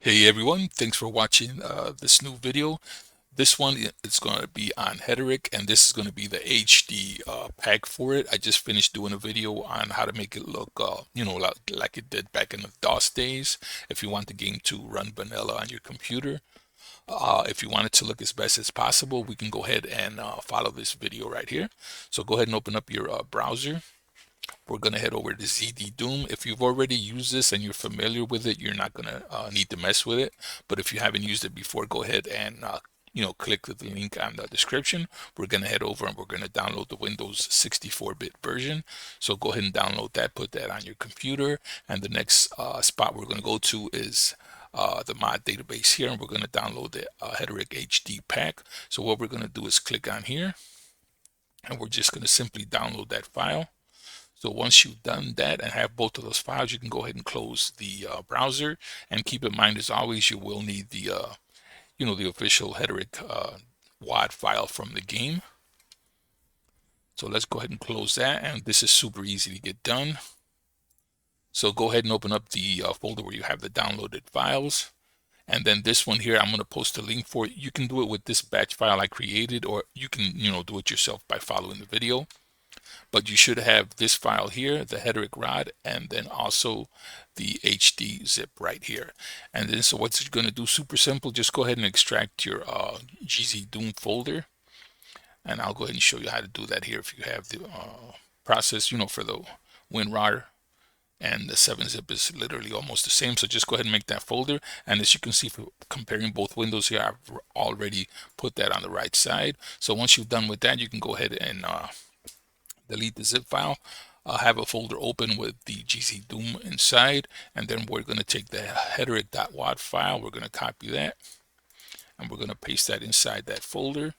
Hey everyone, thanks for watching this new video. This one is going to be on heretic, and this is going to be the HD pack for it. I just finished doing a video on how to make it look, like it did back in the DOS days. If you want the game to run vanilla on your computer, if you want it to look as best as possible, we can go ahead and follow this video right here. So go ahead and open up your browser. We're going to head over to gzdoom. If you've already used this and you're familiar with it, you're not going to need to mess with it. But if you haven't used it before, go ahead and click the link on the description. We're going to head over and we're going to download the Windows 64-bit version. So go ahead and download that, put that on your computer. And the next spot we're going to go to is the mod database here, and we're going to download the heretic HD pack. So what we're going to do is click on here, and we're just going to simply download that file. So once you've done that and have both of those files, you can go ahead and close the browser. And keep in mind, as always, you will need the the official heretic.wad file from the game. So let's go ahead and close that, and this is super easy to get done. So go ahead and open up the folder where you have the downloaded files. And then this one here, I'm going to post a link for it. You can do it with this batch file I created, or you can do it yourself by following the video. But you should have this file here, the heretic rod, and then also the HD zip right here. And then so what you're going to do, super simple, just go ahead and extract your gzdoom folder. And I'll go ahead and show you how to do that here if you have the process, for the WinRAR. And the 7-zip is literally almost the same. So just go ahead and make that folder. And as you can see, for comparing both windows here, I've already put that on the right side. So once you've done with that, you can go ahead and delete the zip file. Have a folder open with the gzdoom inside, and then we're going to take the heretic.wad file. We're going to copy that, and we're going to paste that inside that folder.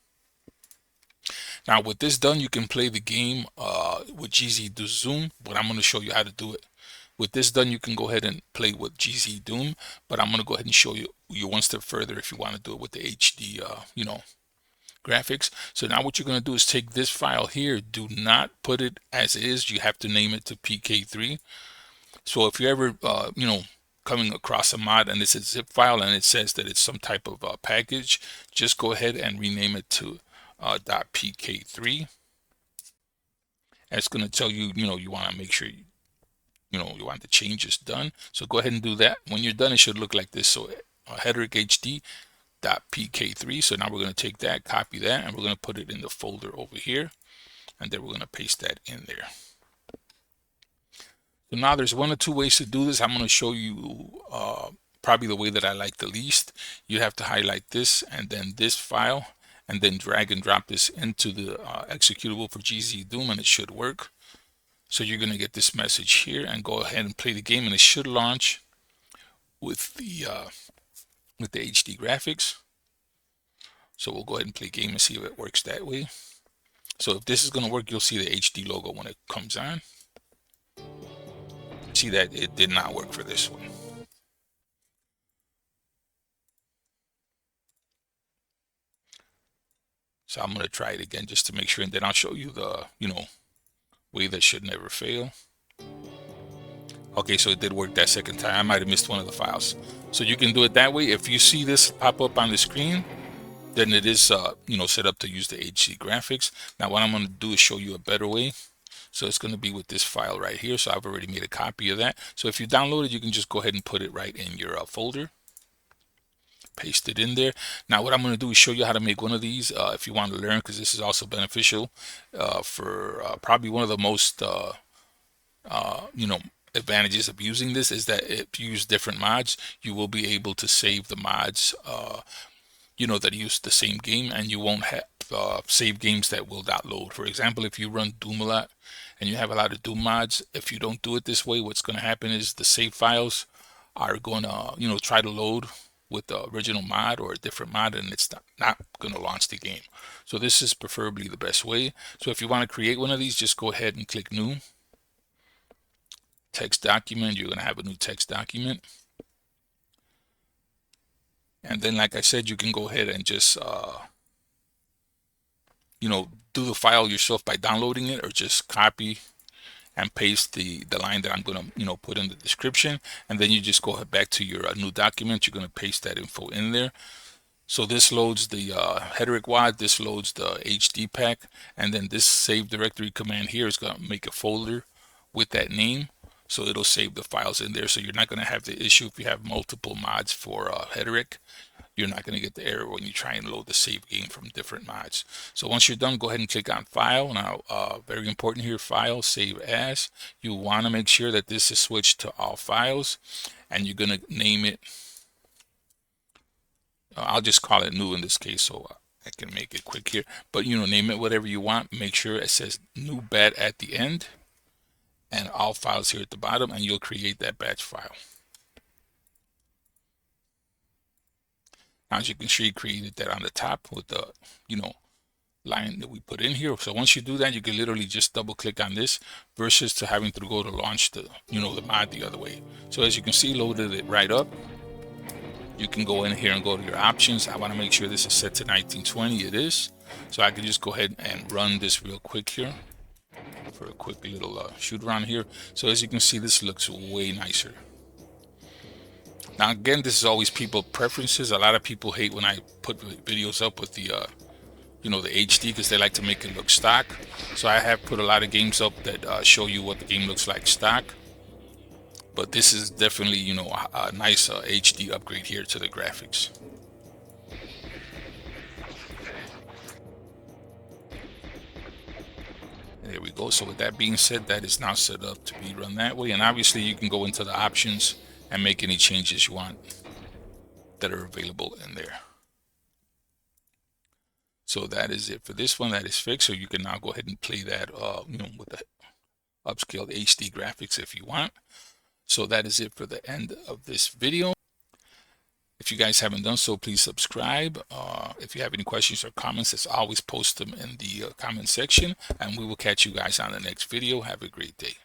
Now with this done, you can play the game with gzdoom, but I'm going to show you how to do it. With this done, you can go ahead and play with gzdoom, but I'm going to go ahead and show you one step further if you want to do it with the HD graphics. So now what you're going to do is take this file here. Do not put it as is. You have to name it to PK3. So if you're ever coming across a mod and it's a zip file and it says that it's some type of package, just go ahead and rename it to .pk3. And it's going to tell you you want to make sure you want the changes done. So go ahead and do that. When you're done, it should look like this. So heretic HD .pk3. So now we're going to take that, copy that, and we're going to put it in the folder over here, and then we're going to paste that in there. So now there's one or two ways to do this. I'm going to show you probably the way that I like the least. You have to highlight this and then this file, and then drag and drop this into the executable for gzdoom, and it should work. So you're going to get this message here, and go ahead and play the game, and it should launch with the HD graphics. So we'll go ahead and play game and see if it works that way. So if this is going to work, you'll see the HD logo when it comes on. See that it did not work for this one. So I'm going to try it again just to make sure, and then I'll show you the, way that should never fail. Okay, so it did work that second time. I might have missed one of the files. So you can do it that way. If you see this pop up on the screen, then it is set up to use the HD graphics. Now what I'm going to do is show you a better way. So it's going to be with this file right here. So I've already made a copy of that. So if you download it, you can just go ahead and put it right in your folder. Paste it in there. Now what I'm going to do is show you how to make one of these if you want to learn, because this is also beneficial for probably one of the most advantages of using this is that if you use different mods, you will be able to save the mods that use the same game, and you won't have save games that will not load. For example, if you run Doom a lot and you have a lot of Doom mods, if you don't do it this way, what's going to happen is the save files are going to try to load with the original mod or a different mod, and it's not going to launch the game. So this is preferably the best way. So if you want to create one of these, just go ahead and click new text document. You're going to have a new text document. And then, like I said, you can go ahead and just, do the file yourself by downloading it, or just copy and paste the line that I'm going to put in the description, and then you just go back to your new document. You're going to paste that info in there. So this loads the heretic.wad, this loads the HD pack, and then this save directory command here is going to make a folder with that name. So it'll save the files in there. So you're not going to have the issue if you have multiple mods for heretic. You're not going to get the error when you try and load the save game from different mods. So once you're done, go ahead and click on File. Now, very important here, File, Save As. You want to make sure that this is switched to all files, and you're going to name it. I'll just call it new in this case, so I can make it quick here. But name it whatever you want. Make sure it says new bat at the end, and all files here at the bottom, and you'll create that batch file. Now, as you can see, you created that on the top with the line that we put in here. So once you do that, you can literally just double click on this versus to having to go to launch the the mod the other way. So as you can see, loaded it right up. You can go in here and go to your options. I want to make sure this is set to 1920. It is. So I can just go ahead and run this real quick here for a quick little shoot around here. So as you can see, this looks way nicer. Now again, this is always people preferences. A lot of people hate when I put videos up with the the HD because they like to make it look stock. So I have put a lot of games up that show you what the game looks like stock. But this is definitely a nice HD upgrade here to the graphics. There we go. So with that being said, that is now set up to be run that way. And obviously you can go into the options and make any changes you want that are available in there. So that is it for this one. That is fixed. So you can now go ahead and play that with the upscaled HD graphics if you want. So that is it for the end of this video. If you guys haven't done so, please subscribe. If you have any questions or comments, as always, post them in the comment section, and we will catch you guys on the next video. Have a great day.